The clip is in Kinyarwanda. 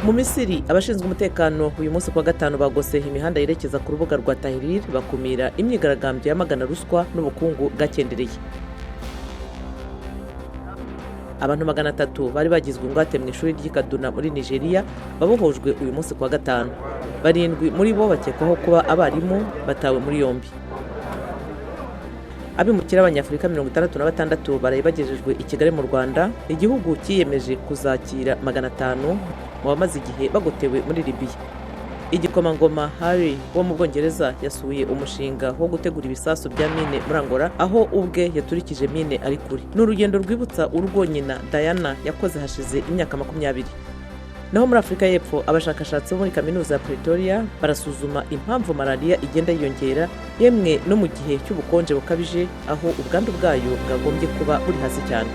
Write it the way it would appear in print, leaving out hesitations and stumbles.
Mu Misiri abashinzwe umutekano uyu munsi kwa gatanu bagose imihanda yerekeza ku rubuga rwa Tahrir bakumira imyigaragambyo yamagana ruswa n'ubukungu bwakendereye. Abantu 300 bari bagizwe ingwate mu ishuri ry'i Kaduna muri Nigeria babohojwe uyu munsi kwa gatanu. 7 muri bo bakekwaho kuba abarimu batawe muri yombi. Abimukira abanyafurika 66 baraye bagejejwe i Kigali mu Rwanda, igihugu kiyemeje kuzakira 500 mu bamaze igihe bagotewe muri Libya. Igikomangoma Harry wo mu Bwongereza yasuye umushinga wo gutegura ibisasu bya mine muri Angola, aho ubwe yaturikije mine ari kuri. N'urugendo rwibutsa urugo nyina Diana yakoze hashize imyaka 20. Naho muri Afrika y'Epfo abashakashatsi bo muri kaminuza ya Pretoria barasuzuma impamvu malaria igenda yiyongera, yemwe no mu gihe cy'ubukonje bukabije aho ubwandu bwayo bwagombye kuba buri hasi cyane.